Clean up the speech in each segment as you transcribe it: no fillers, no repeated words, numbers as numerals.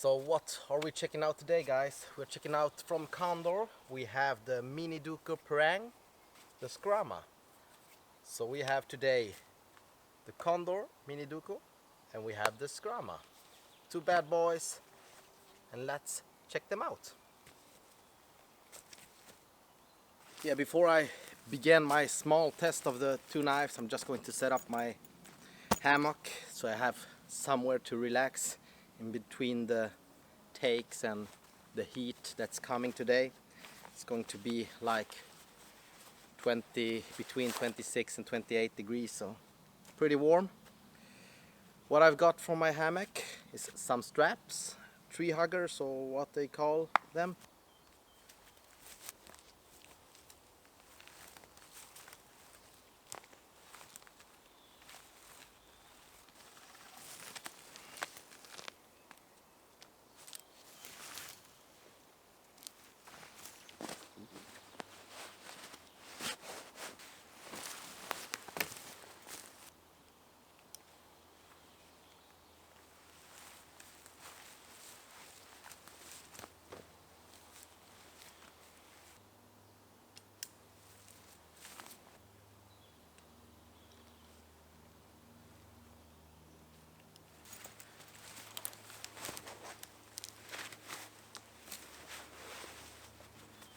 So what are we checking out today, guys? We're checking out from Condor. We have the Mini Duku Parang, the Skrama. So we have today the Condor Mini Duku and we have the Skrama. Two bad boys, and let's check them out. Yeah, before I begin my small test of the two knives, I'm just going to set up my hammock so I have somewhere to relax in between the takes and the heat that's coming today. It's going to be like between 26 and 28 degrees, so pretty warm. What I've got from my hammock is some straps, tree huggers or what they call them.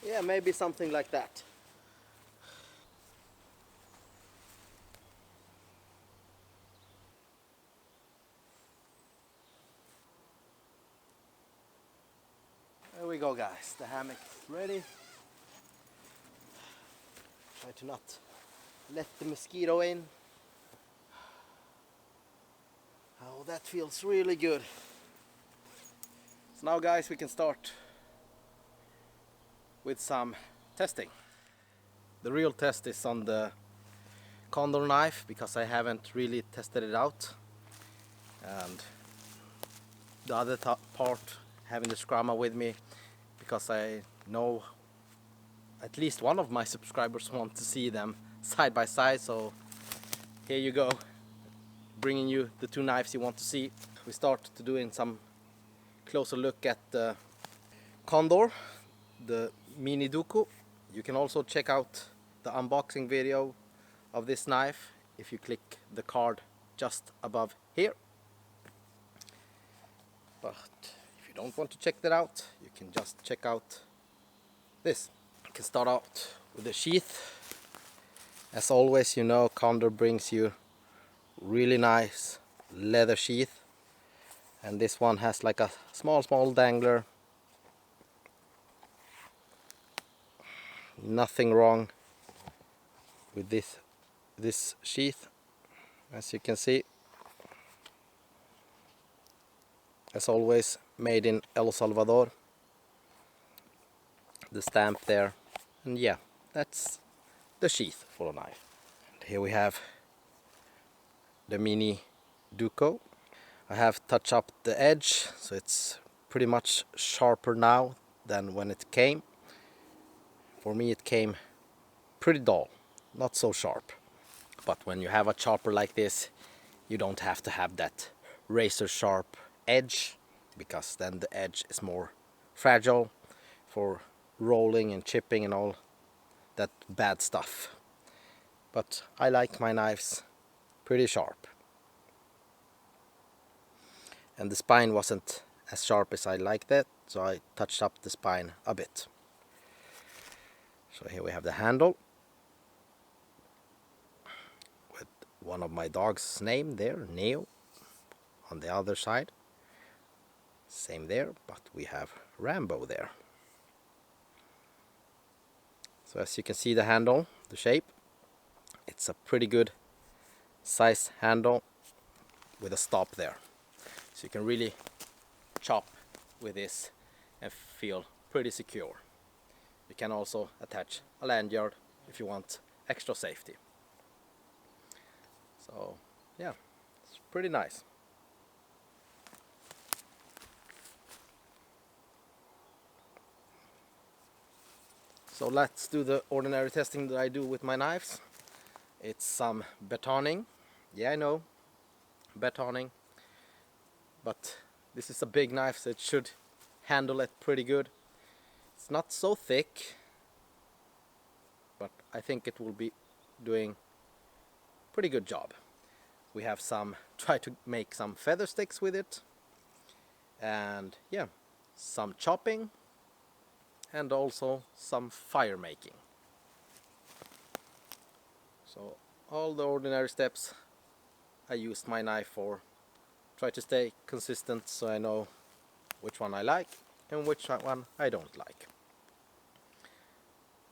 Yeah, maybe something like that. There we go, guys. The hammock is ready. Try to not let the mosquito in. Oh, that feels really good. So now, guys, we can start with some testing. The real test is on the Condor knife because I haven't really tested it out, and the other part having the Skrama with me because I know at least one of my subscribers want to see them side by side. So here you go, bringing you the two knives you want to see. We start to doing some closer look at the Condor, the Mini Duku. You can also check out the unboxing video of this knife if you click the card just above here. But if you don't want to check that out, you can just check out this. You can start out with the sheath. As always, you know, Condor brings you really nice leather sheath, and this one has like a small dangler. Nothing wrong with this sheath, as you can see. As always, made in El Salvador. The stamp there, and yeah, that's the sheath for a knife. And here we have the Mini Duku. I have touched up the edge, so it's pretty much sharper now than when it came. For me it came pretty dull, not so sharp. But when you have a chopper like this, you don't have to have that razor sharp edge, because then the edge is more fragile for rolling and chipping and all that bad stuff. But I like my knives pretty sharp. And the spine wasn't as sharp as I liked it, so I touched up the spine a bit. So here we have the handle with one of my dog's name there, Neo, on the other side. Same there, but we have Rambo there. So as you can see, the handle, the shape, it's a pretty good size handle with a stop there. So you can really chop with this and feel pretty secure. You can also attach a lanyard if you want extra safety. So yeah, it's pretty nice. So let's do the ordinary testing that I do with my knives. It's some batoning. Yeah, I know, batoning. But This is a big knife, so it should handle it pretty good. It's not so thick, but I think it will be doing pretty good job. We have try to make some feather sticks with it, and yeah, some chopping, and also some fire making. So all the ordinary steps I used my knife for. Try to stay consistent so I know which one I like and which one I don't like.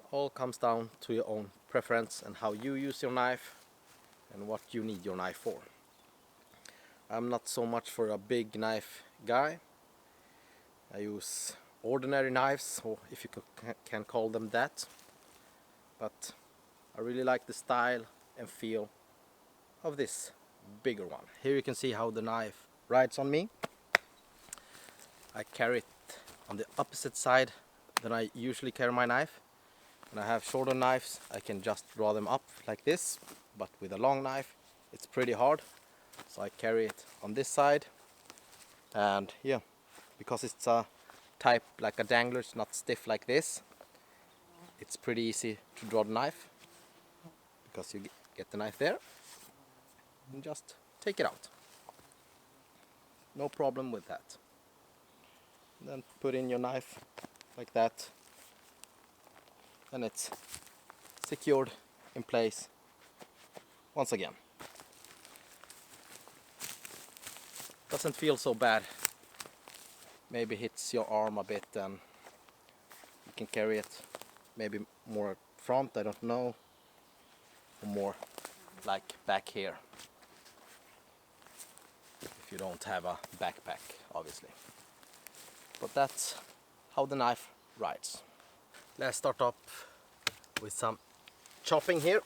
All comes down to your own preference and how you use your knife and what you need your knife for. I'm not so much for a big knife guy. I use ordinary knives, or if you can call them that. But I really like the style and feel of this bigger one. Here you can see how the knife rides on me. I carry it on the opposite side than I usually carry my knife. When I have shorter knives, I can just draw them up like this, but with a long knife it's pretty hard, so I carry it on this side. And yeah, because it's a type like a dangler, it's not stiff like this, it's pretty easy to draw the knife, because you get the knife there and just take it out. No problem with that. Then put in your knife like that, and it's secured in place once again. Doesn't feel so bad. Maybe hits your arm a bit and you can carry it maybe more front, I don't know, or more like back here, if you don't have a backpack, obviously. But that's how the knife rides. Let's start up with some chopping here.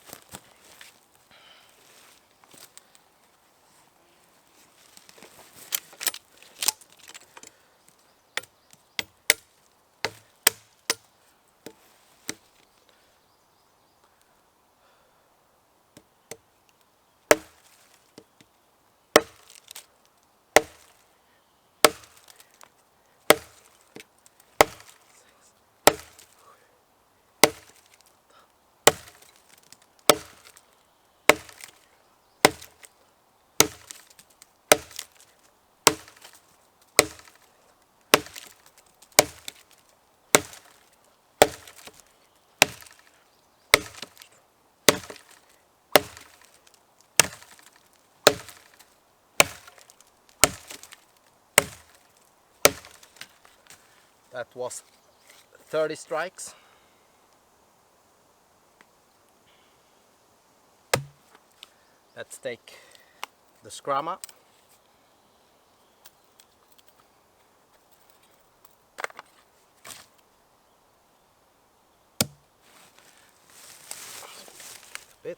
That was 30 strikes. Let's take the Skrama. A bit.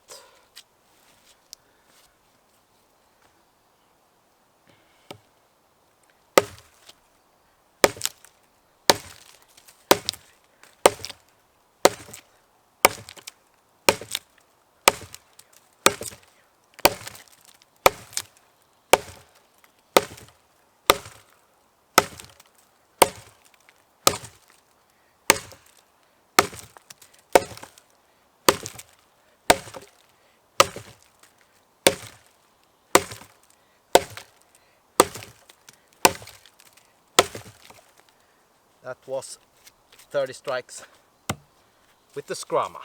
That was 30 strikes with the Skrama.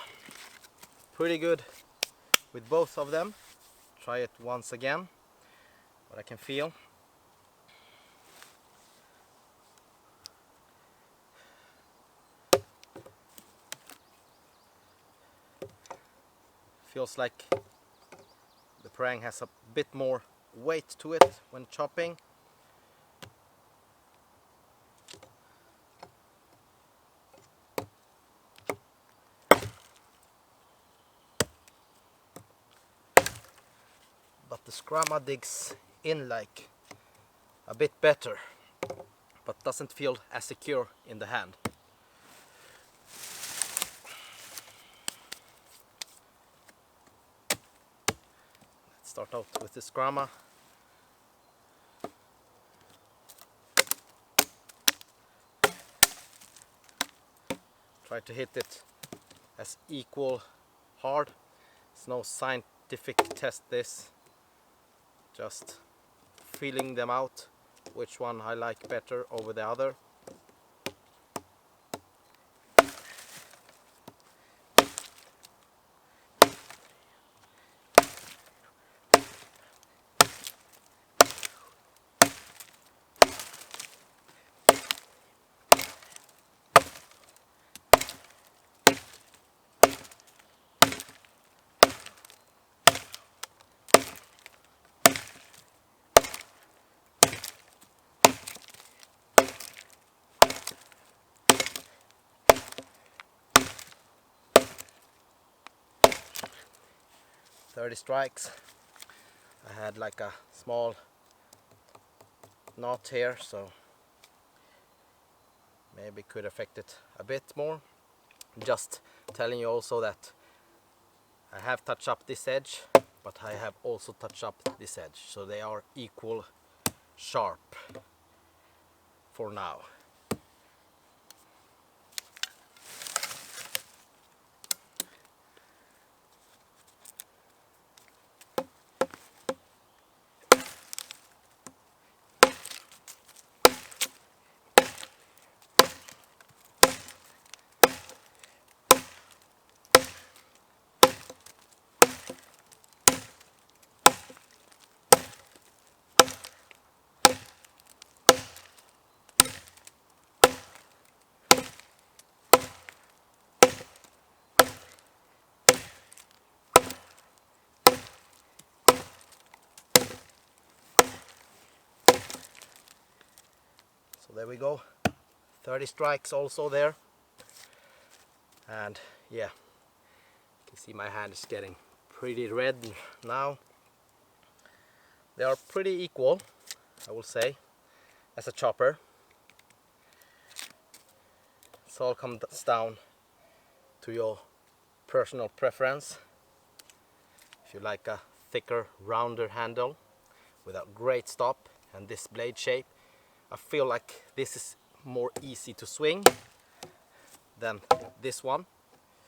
Pretty good with both of them. Try it once again, what I can feel. Feels like the parang has a bit more weight to it when chopping. But the Skrama digs in like a bit better, but doesn't feel as secure in the hand. Let's start out with the Skrama. Try to hit it as equal hard. It's no scientific test this. Just feeling them out, which one I like better over the other. "30 strikes. I had like a small knot here, so maybe could affect it a bit more. Just telling you also that I have touched up this edge, but I have also touched up this edge, so they are equal sharp for now. So there we go, 30 strikes also there. And yeah, you can see my hand is getting pretty red now. They are pretty equal, I will say, as a chopper. It all comes down to your personal preference. If you like a thicker, rounder handle with a great stop and this blade shape, I feel like this is more easy to swing than this one.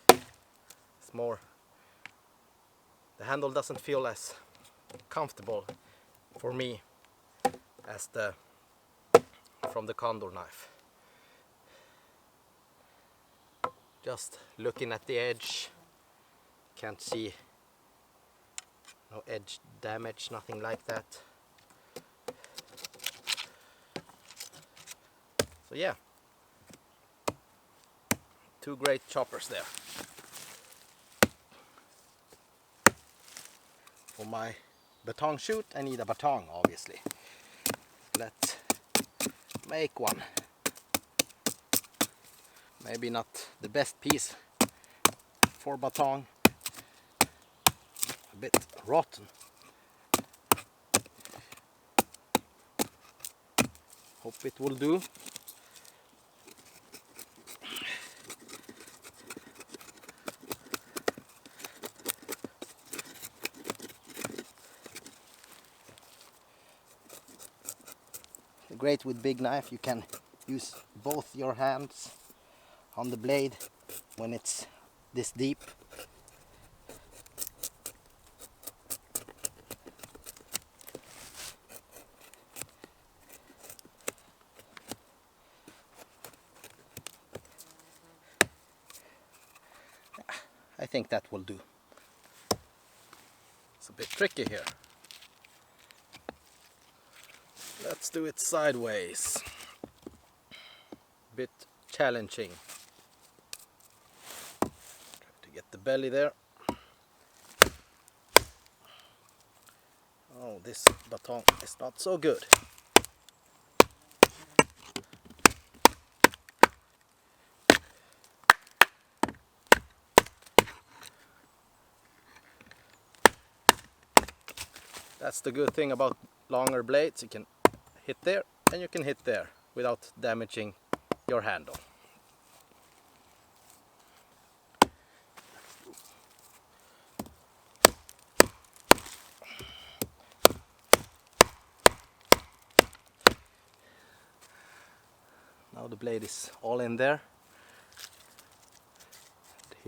It's more, the handle doesn't feel as comfortable for me as the from the Condor knife. Just looking at the edge, can't see no edge damage, nothing like that. So yeah, two great choppers there. For my batong shoot, I need a batong, obviously. Let's make one. Maybe not the best piece for batong, a bit rotten. Hope it will do. Great with big knife, you can use both your hands on the blade when it's this deep. I think that will do. It's a bit tricky here. Let's do it sideways. Bit challenging. Try to get the belly there. Oh, this baton is not so good. That's the good thing about longer blades. You can hit there and you can hit there without damaging your handle. Now the blade is all in there.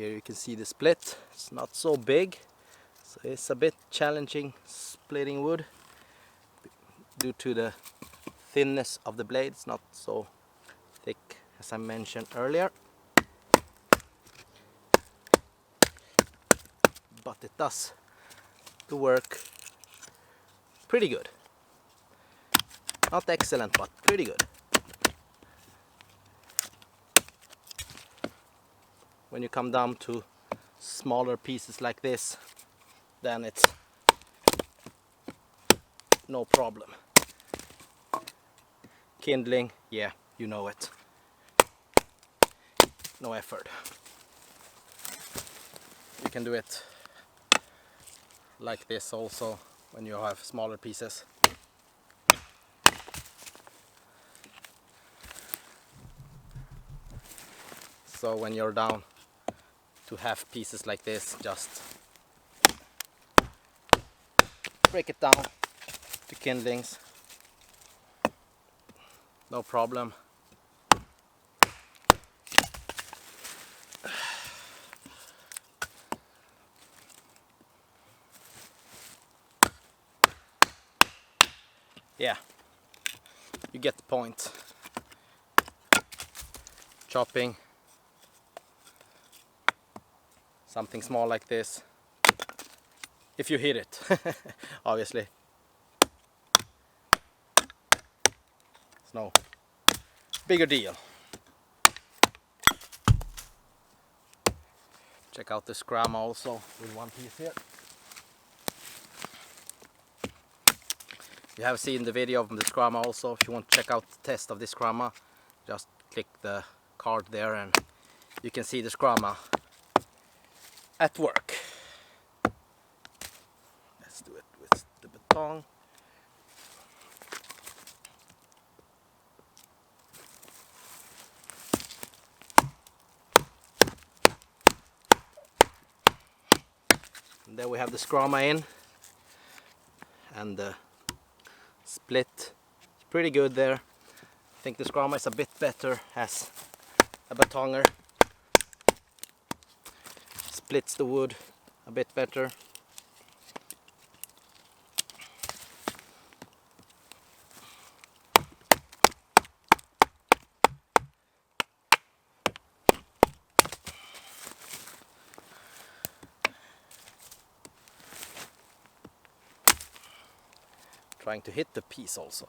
Here you can see the split. It's not so big, so it's a bit challenging splitting wood due to the thinness of the blade. It's not so thick as I mentioned earlier, but it does the work pretty good. Not excellent, but pretty good. When you come down to smaller pieces like this, then it's no problem. Kindling, yeah, you know it. No effort. You can do it like this also when you have smaller pieces. So when you're down to half pieces like this, just break it down to kindlings. No problem. Yeah, you get the point. Chopping something small like this, if you hit it, obviously. It's no bigger deal. Check out the Skrama also with one piece here. You have seen the video of the Skrama also. If you want to check out the test of this Skrama, just click the card there and you can see the Skrama at work. Let's do it with the baton. And there we have the Skrama in, and the split is pretty good there. I think the Skrama is a bit better as a batonger. Splits the wood a bit better. Trying to hit the piece also.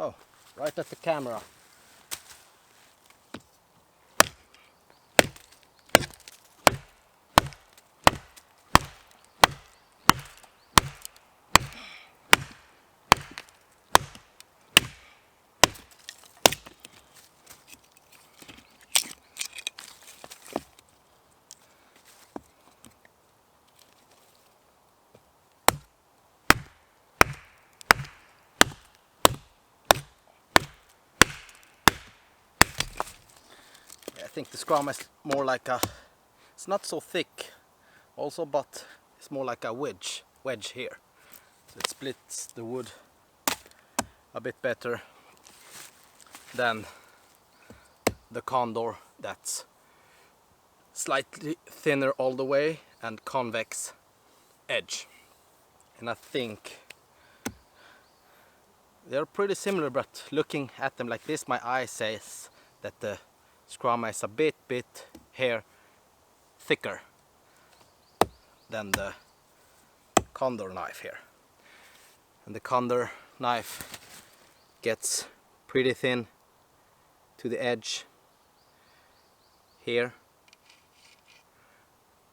Oh, right at the camera. I think the Skrama is more like a, it's not so thick also, but it's more like a wedge here. So it splits the wood a bit better than the Condor, that's slightly thinner all the way and convex edge. And I think they're pretty similar, but looking at them like this, my eye says that the Skrama is a bit hair thicker than the Condor knife here. And the Condor knife gets pretty thin to the edge here,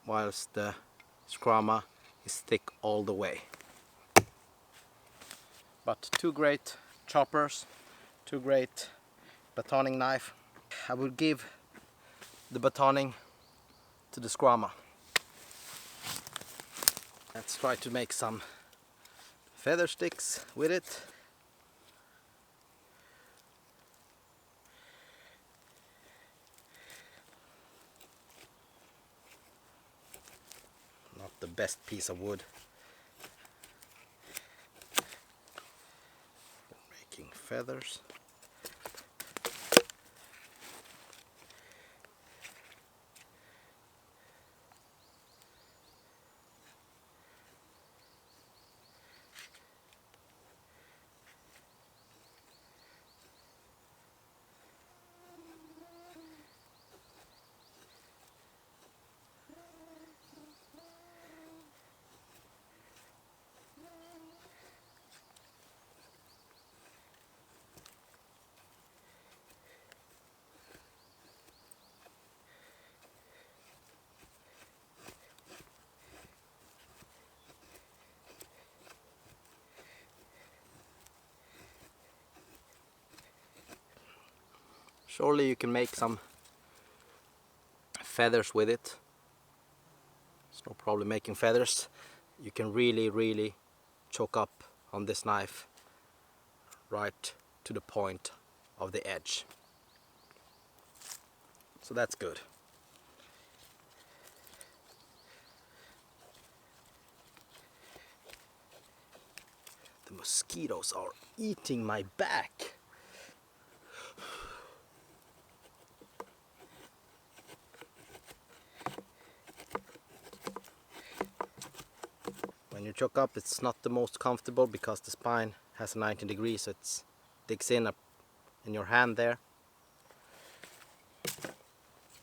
whilst the Skrama is thick all the way. But two great choppers, two great batoning knife. I would give the batoning to the Skrama. Let's try to make some feather sticks with it. Not the best piece of wood. Making feathers. Surely you can make some feathers with it. It's no problem making feathers. You can really choke up on this knife right to the point of the edge. So that's good. The mosquitoes are eating my back. When you choke up, it's not the most comfortable because the spine has 90 degrees, so it digs in up in your hand there.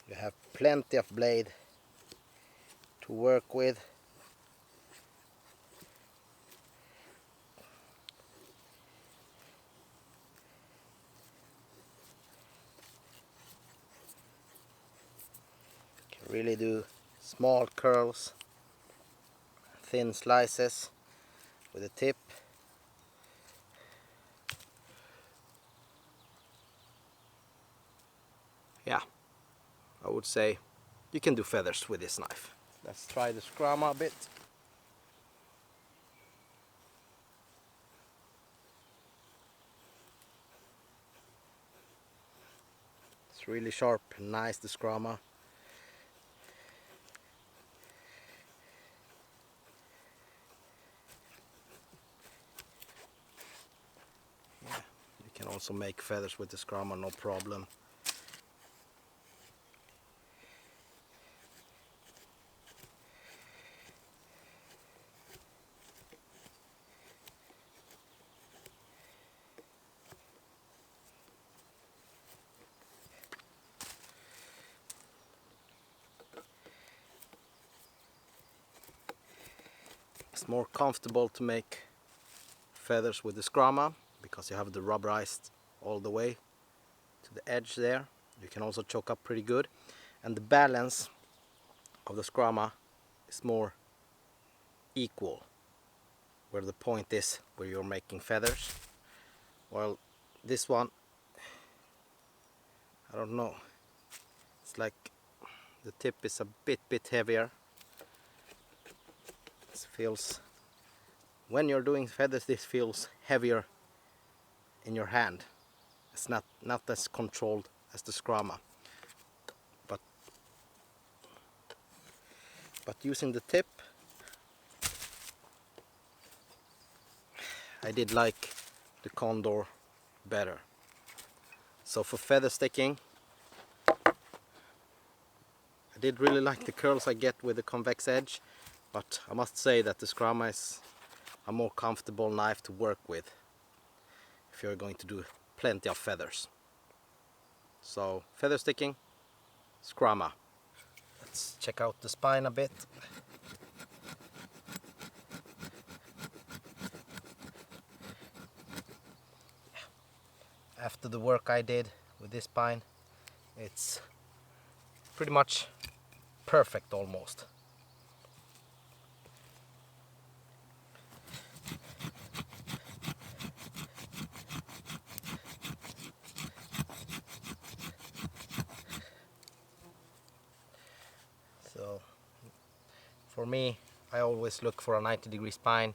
You have plenty of blade to work with. You can really do small curls, thin slices with a tip. Yeah, I would say you can do feathers with this knife. Let's try the Skrama a bit. It's really sharp and nice, the Skrama. Yeah, you can also make feathers with the Skrama, no problem. It's more comfortable to make feathers with the Skrama because you have the rubberized all the way to the edge there. You can also choke up pretty good, and the balance of the Skrama is more equal where the point is where you're making feathers. Well, this one, I don't know, it's like the tip is a bit heavier. This feels, when you're doing feathers, this feels heavier in your hand. It's not as controlled as the Skrama, but using the tip, I did like the Condor better. So for feather sticking, I did really like the curls I get with the convex edge, but I must say that the Skrama is a more comfortable knife to work with if you're going to do plenty of feathers. So feather sticking, Skrama. Let's check out the spine a bit. After the work I did with this spine, it's pretty much perfect almost. So for me, I always look for a 90-degree spine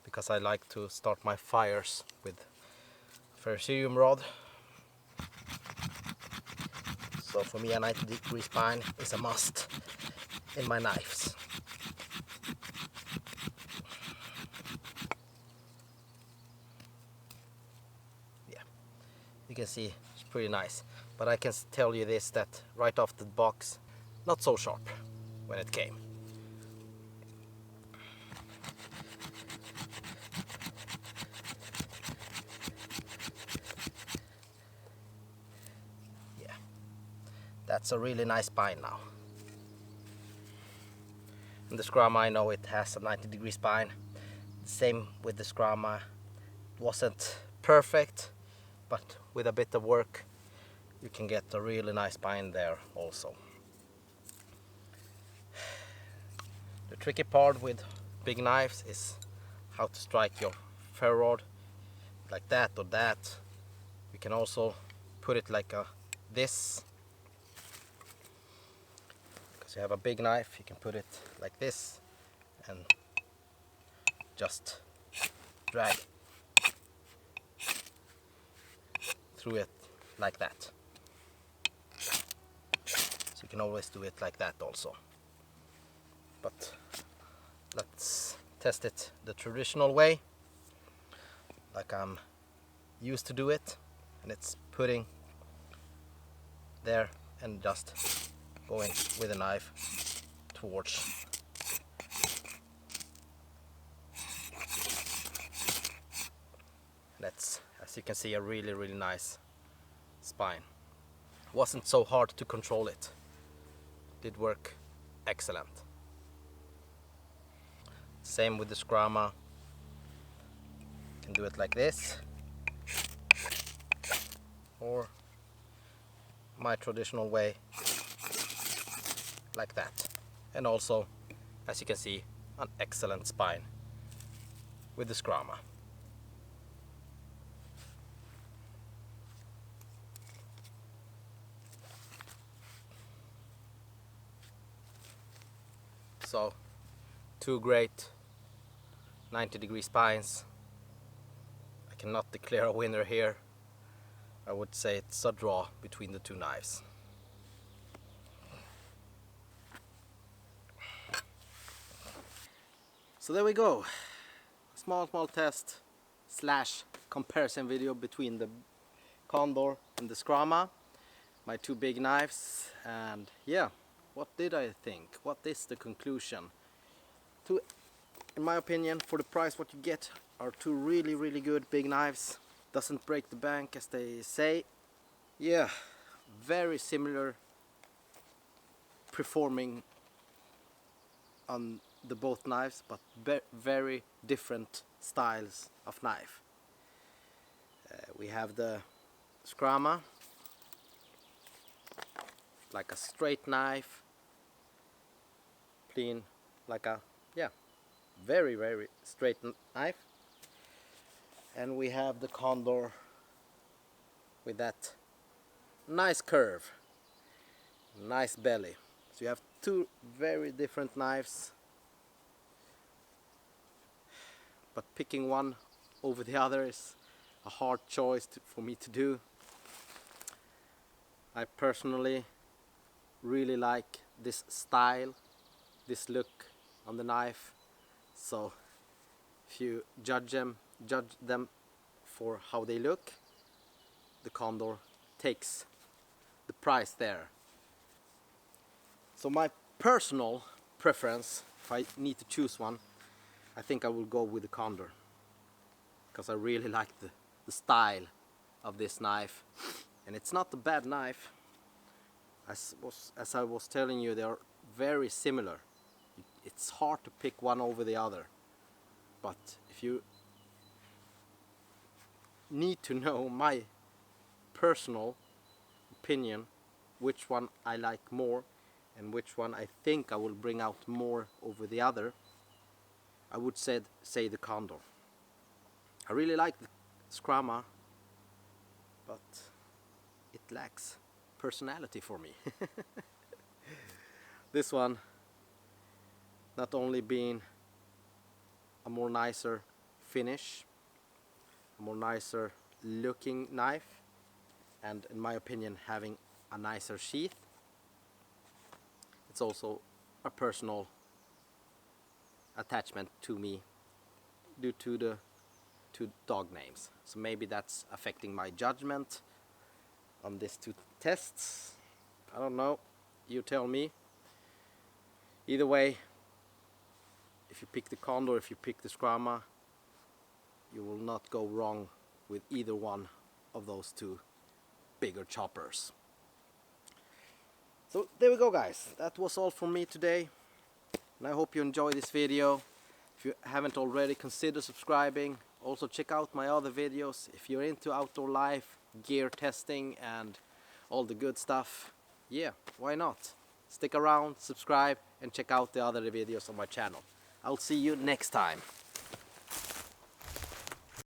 because I like to start my fires with ferrocerium rod. So for me, a 90-degree spine is a must in my knives. can see, it's pretty nice. But I can tell you this, that right off the box, not so sharp when it came. Yeah, that's a really nice spine now. And the Skrama, I know it has a 90-degree spine. Same with the Skrama. It wasn't perfect, but with a bit of work you can get a really nice spine there also. The tricky part with big knives is how to strike your ferro rod, like that or that. You can also put it like this. Because you have a big knife, you can put it like this and just drag through it like that. So you can always do it like that also. But let's test it the traditional way, like I'm used to do it, and it's putting there and just going with a knife towards. That's, as you can see, a really nice spine. Wasn't so hard to control it. Did work excellent. Same with the Skrama. Can do it like this, or my traditional way, like that. And also, as you can see, an excellent spine with the Skrama. So, two great 90-degree spines. I cannot declare a winner here. I would say it's a draw between the two knives. So there we go. Small test slash comparison video between the Condor and the Skrama, my two big knives. And yeah, what did I think? What is the conclusion? In my opinion, for the price what you get are two really good big knives. Doesn't break the bank, as they say. Yeah, very similar performing on the both knives, but very different styles of knife. We have the Skrama, like a straight knife, clean, like a very straight knife. And we have the Condor with that nice curve, nice belly. So you have two very different knives, but picking one over the other is a hard choice for me to do. I personally really like this style, this look on the knife. So if you judge them for how they look, the Condor takes the prize there. So my personal preference, if I need to choose one, I think I will go with the Condor, because I really like the style of this knife. And it's not a bad knife. As I was telling you, they are very similar. It's hard to pick one over the other. But if you need to know my personal opinion, which one I like more and which one I think I will bring out more over the other, I would say the Condor. I really like the Skrama, but it lacks personality for me. This one, not only being a more nicer finish, a more nicer looking knife, and in my opinion having a nicer sheath, it's also a personal attachment to me due to the two dog names. So maybe that's affecting my judgment, on these two tests. I don't know, you tell me. Either way, if you pick the Condor, if you pick the Skrama, you will not go wrong with either one of those two bigger choppers. So there we go, guys. That was all from me today, and I hope you enjoyed this video. If you haven't already, consider subscribing. Also check out my other videos if you're into outdoor life, gear testing and all the good stuff. Yeah, why not? Stick around, subscribe and check out the other videos on my channel. I'll see you next time.